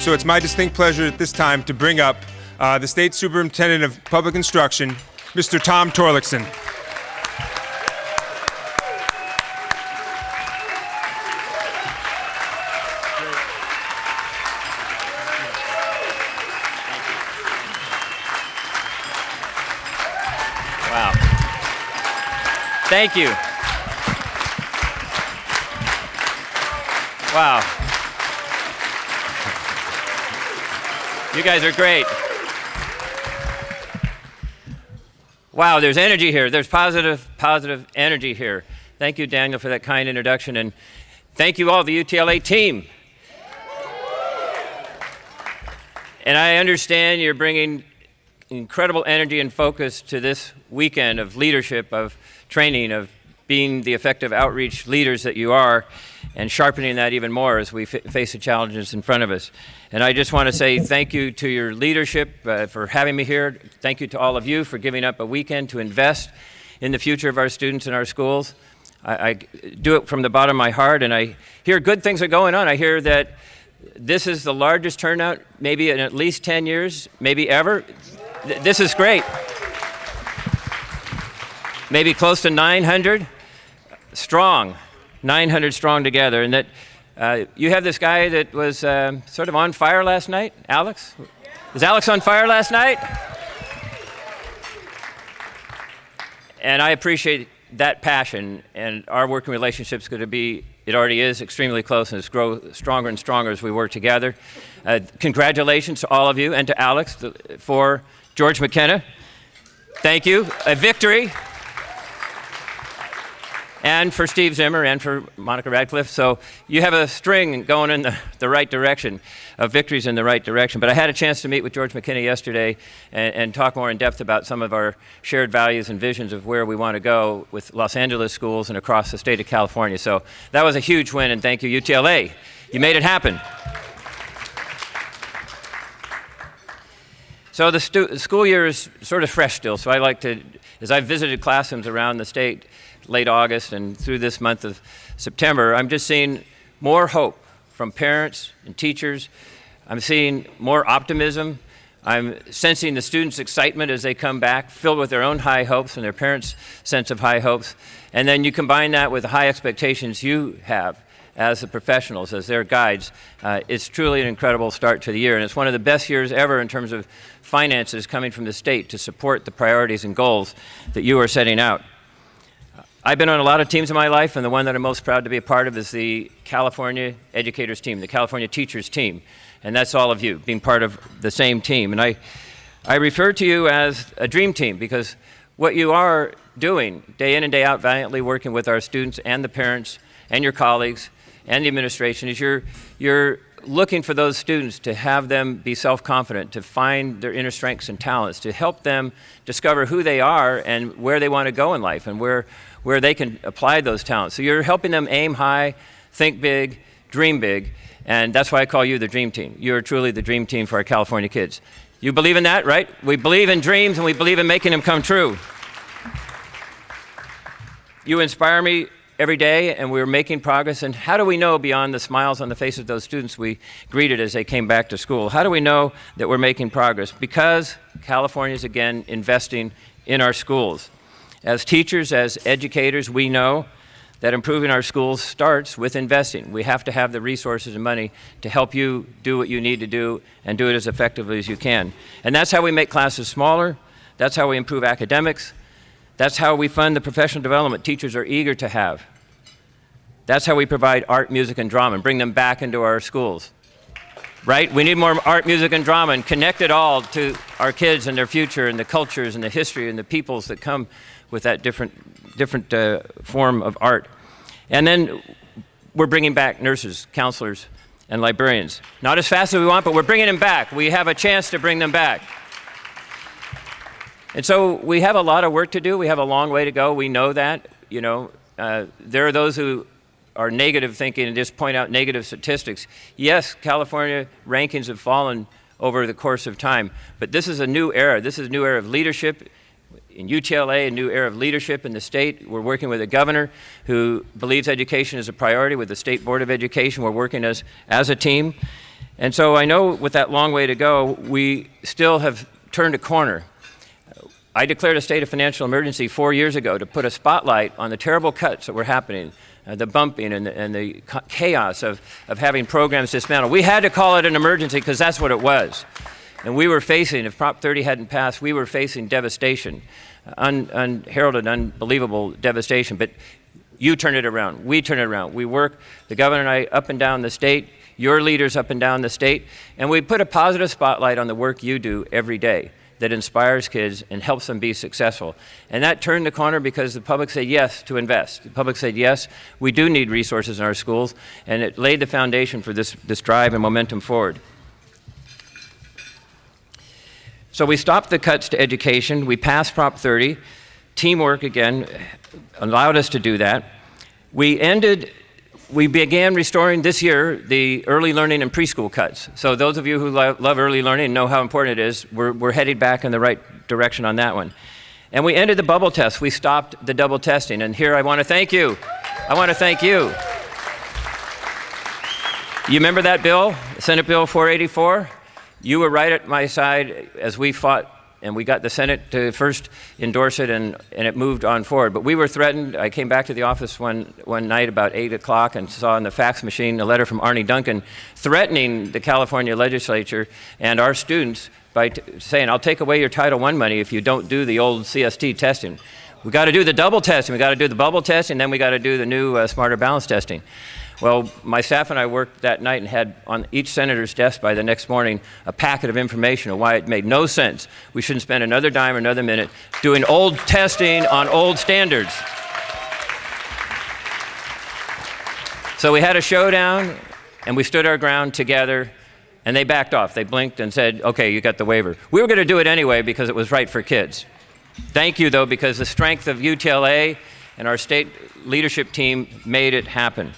So it's my distinct pleasure at this time to bring up the State Superintendent of Public Instruction, Mr. Tom Torlakson. Wow. Thank you. Wow. You guys are great. Wow, there's energy here. There's positive energy here. Thank you, Daniel, for that kind introduction, and thank you all, the UTLA team. And I understand you're bringing incredible energy and focus to this weekend of leadership, of training, of being the effective outreach leaders that you are, and sharpening that even more as we face the challenges in front of us. And I just want to say thank you to your leadership for having me here. Thank you to all of you for giving up a weekend to invest in the future of our students and our schools. I do it from the bottom of my heart, and I hear good things are going on. I hear that this is the largest turnout maybe in at least 10 years, maybe ever. This is great. Maybe close to 900 strong, 900 strong together. And that you have this guy that was sort of on fire last night, Alex? Was Alex on fire last night? And I appreciate that passion, and our working relationship's going to be, it already is, extremely close, and it's grow stronger and stronger as we work together. Congratulations to all of you and to Alex for George McKenna. Thank you. A victory. And for Steve Zimmer and for Monica Radcliffe. So you have a string going in the right direction, of victories in the right direction. But I had a chance to meet with George McKenna yesterday and talk more in depth about some of our shared values and visions of where we want to go with Los Angeles schools and across the state of California. So that was a huge win, and thank you, UTLA. You made it happen. So the school year is sort of fresh still, so I like to, as I've visited classrooms around the state, late August and through this month of September, I'm just seeing more hope from parents and teachers. I'm seeing more optimism. I'm sensing the students' excitement as they come back, filled with their own high hopes and their parents' sense of high hopes. And then you combine that with the high expectations you have as the professionals, as their guides. It's truly an incredible start to the year, and it's one of the best years ever in terms of finances coming from the state to support the priorities and goals that you are setting out. I've been on a lot of teams in my life, and the one that I'm most proud to be a part of is the California Educators team, the California Teachers team, and that's all of you being part of the same team. And I refer to you as a dream team because what you are doing day in and day out, valiantly working with our students and the parents and your colleagues and the administration, is you're looking for those students to have them be self-confident, to find their inner strengths and talents, to help them discover who they are and where they want to go in life and where they can apply those talents. So you're helping them aim high, think big, dream big, and that's why I call you the dream team. You're truly the dream team for our California kids. You believe in that, right? We believe in dreams, and we believe in making them come true. You inspire me every day, and we're making progress. And how do we know, beyond the smiles on the faces of those students we greeted as they came back to school, how do we know that we're making progress? Because California is, again, investing in our schools. As teachers, as educators, we know that improving our schools starts with investing. We have to have the resources and money to help you do what you need to do and do it as effectively as you can. And that's how we make classes smaller. That's how we improve academics. That's how we fund the professional development teachers are eager to have. That's how we provide art, music, and drama and bring them back into our schools. Right? We need more art, music, and drama, and connect it all to our kids and their future and the cultures and the history and the peoples that come with that different form of art. And then we're bringing back nurses, counselors, and librarians. Not as fast as we want, but we're bringing them back. We have a chance to bring them back. And so we have a lot of work to do. We have a long way to go. We know that. There are those who are negative thinking and just point out negative statistics. Yes, California rankings have fallen over the course of time, but this is a new era. This is a new era of leadership in UTLA, a new era of leadership in the state. We're working with a governor who believes education is a priority with the State Board of Education. We're working as a team. And so I know with that long way to go, we still have turned a corner. I declared a state of financial emergency 4 years ago to put a spotlight on the terrible cuts that were happening, the bumping and the chaos of having programs dismantled. We had to call it an emergency because that's what it was. And we were facing, if Prop 30 hadn't passed, we were facing devastation, unheralded, unbelievable devastation. But you turn it around. We turn it around. We work, the governor and I, up and down the state, your leaders up and down the state, and we put a positive spotlight on the work you do every day that inspires kids and helps them be successful. And that turned the corner because the public said yes to invest. The public said yes, we do need resources in our schools, and it laid the foundation for this drive and momentum forward. So we stopped the cuts to education. We passed Prop 30. Teamwork, again, allowed us to do that. We began restoring this year the early learning and preschool cuts. So those of you who love early learning and know how important it is, we're headed back in the right direction on that one. And we ended the bubble test. We stopped the double testing. And here I want to thank you. I want to thank you. You remember that bill, Senate Bill 484? You were right at my side as we fought, and we got the Senate to first endorse it, and it moved on forward. But we were threatened. I came back to the office one night about 8 o'clock and saw on the fax machine a letter from Arnie Duncan threatening the California legislature and our students by saying, I'll take away your Title I money if you don't do the old CST testing. We got to do the double testing. We got to do the bubble testing, then we got to do the new Smarter Balance testing. Well, my staff and I worked that night and had on each senator's desk by the next morning a packet of information of why it made no sense. We shouldn't spend another dime or another minute doing old testing on old standards. So we had a showdown, and we stood our ground together, and they backed off. They blinked and said, okay, you got the waiver. We were going to do it anyway because it was right for kids. Thank you, though, because the strength of UTLA and our state leadership team made it happen.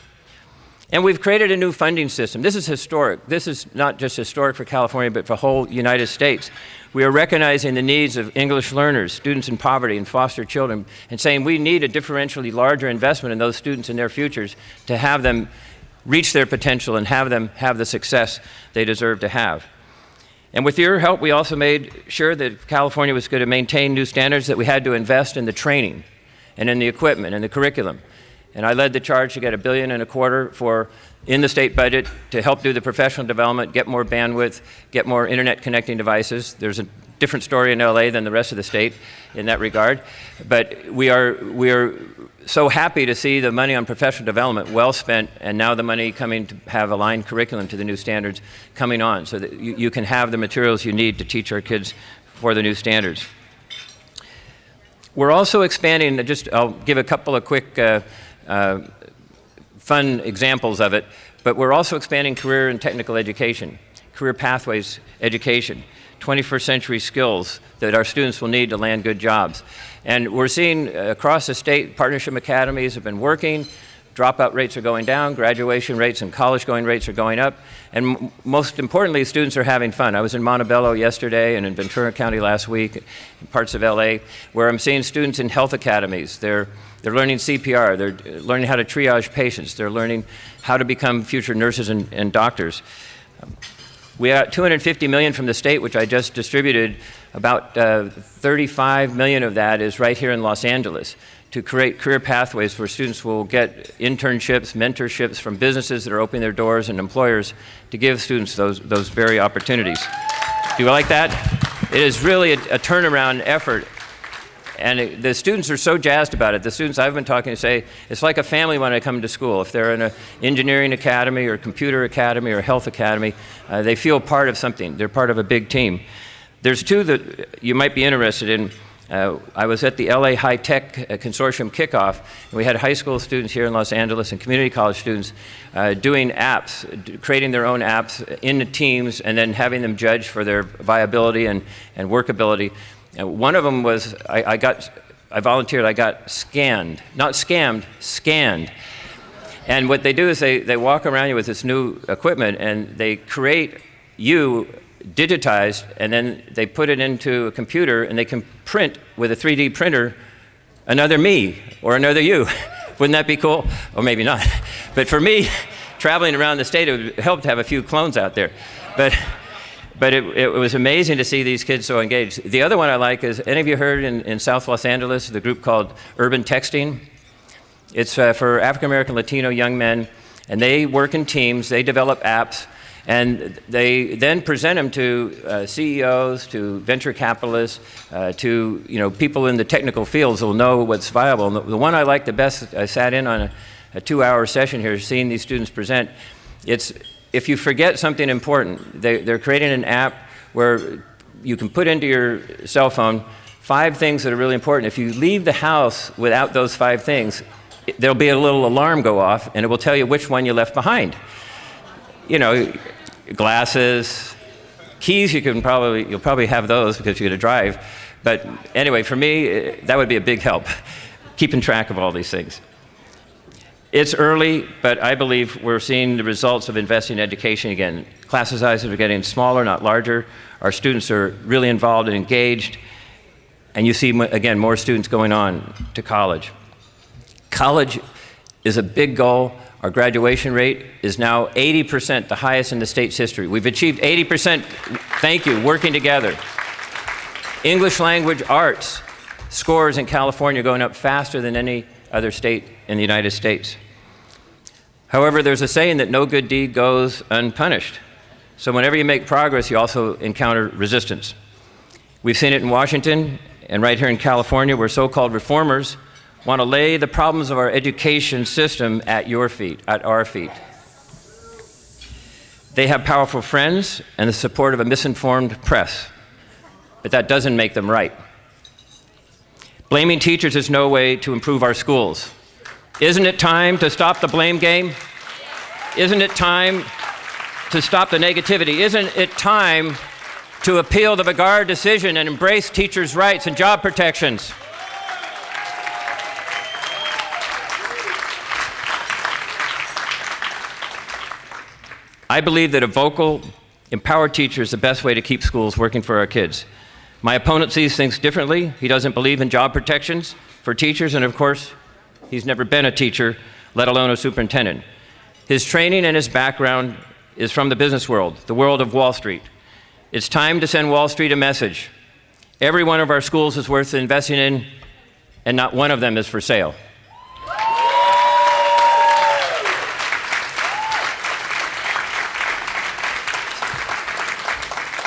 And we've created a new funding system. This is historic. This is not just historic for California, but for the whole United States. We are recognizing the needs of English learners, students in poverty, and foster children, and saying we need a differentially larger investment in those students and their futures to have them reach their potential and have them have the success they deserve to have. And with your help, we also made sure that California was going to maintain new standards, that we had to invest in the training and in the equipment and the curriculum. And I led the charge to get $1.25 billion for in the state budget to help do the professional development, get more bandwidth, get more internet connecting devices. There's a different story in LA than the rest of the state in that regard. But we are so happy to see the money on professional development well spent, and now the money coming to have aligned curriculum to the new standards coming on so that you can have the materials you need to teach our kids for the new standards. We're also expanding, I'll give a couple of quick fun examples of it, but we're also expanding career and technical education, career pathways education, 21st century skills that our students will need to land good jobs. And we're seeing across the state, partnership academies have been working, dropout rates are going down, graduation rates and college going rates are going up, and most importantly, students are having fun. I was in Montebello yesterday and in Ventura County last week, in parts of LA, where I'm seeing students in health academies. They're learning CPR, they're learning how to triage patients, they're learning how to become future nurses and doctors. We got $250 million from the state, which I just distributed. About $35 million of that is right here in Los Angeles to create career pathways where students will get internships, mentorships from businesses that are opening their doors and employers to give students those very opportunities. Do you like that? It is really a turnaround effort. And the students are so jazzed about it. The students I've been talking to say, it's like a family when they come to school. If they're in an engineering academy or computer academy or health academy, they feel part of something. They're part of a big team. There's two that you might be interested in. I was at the LA High Tech Consortium kickoff, and we had high school students here in Los Angeles and community college students doing apps, creating their own apps in the teams, and then having them judged for their viability and workability. And one of them was, I volunteered, I got scanned, not scammed, scanned. And what they do is they walk around you with this new equipment and they create you digitized, and then they put it into a computer and they can print with a 3D printer another me or another you. Wouldn't that be cool? Or maybe not. But for me, traveling around the state, it would help to have a few clones out there. But it was amazing to see these kids so engaged. The other one I like is, any of you heard in South Los Angeles, the group called Urban Texting? It's for African American Latino young men, and they work in teams, they develop apps, and they then present them to CEOs, to venture capitalists, to people in the technical fields who will know what's viable. And the one I like the best, I sat in on a 2-hour session here, seeing these students present. It's, if you forget something important, they're creating an app where you can put into your cell phone 5 things that are really important. If you leave the house without those 5 things, there'll be a little alarm go off, and it will tell you which one you left behind. Glasses, keys, you'll probably have those because you're going to drive. But anyway, for me, that would be a big help, keeping track of all these things. It's early, but I believe we're seeing the results of investing in education again. Class sizes are getting smaller, not larger. Our students are really involved and engaged. And you see, again, more students going on to college. College is a big goal. Our graduation rate is now 80%, the highest in the state's history. We've achieved 80%, thank you, working together. English language arts scores in California are going up faster than any other state in the United States. However, there's a saying that no good deed goes unpunished. So whenever you make progress, you also encounter resistance. We've seen it in Washington and right here in California, where so-called reformers want to lay the problems of our education system at your feet, at our feet. They have powerful friends and the support of a misinformed press, but that doesn't make them right. Blaming teachers is no way to improve our schools. Isn't it time to stop the blame game? Isn't it time to stop the negativity? Isn't it time to appeal the Vigard decision and embrace teachers' rights and job protections? I believe that a vocal, empowered teacher is the best way to keep schools working for our kids. My opponent sees things differently. He doesn't believe in job protections for teachers, and of course, he's never been a teacher, let alone a superintendent. His training and his background is from the business world, the world of Wall Street. It's time to send Wall Street a message. Every one of our schools is worth investing in, and not one of them is for sale.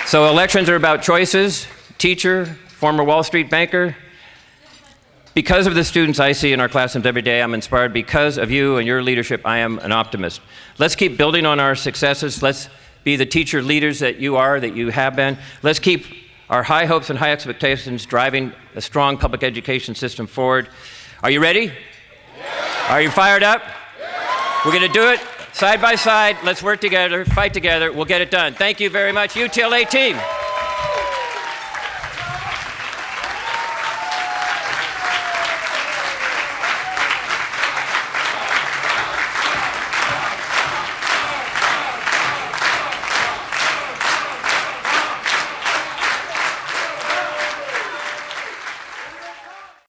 So elections are about choices. Teacher, former Wall Street banker. Because of the students I see in our classrooms every day, I'm inspired. Because of you and your leadership, I am an optimist. Let's keep building on our successes. Let's be the teacher leaders that you are, that you have been. Let's keep our high hopes and high expectations driving a strong public education system forward. Are you ready? Yeah. Are you fired up? Yeah. We're going to do it side by side. Let's work together, fight together. We'll get it done. Thank you very much. UTLA team.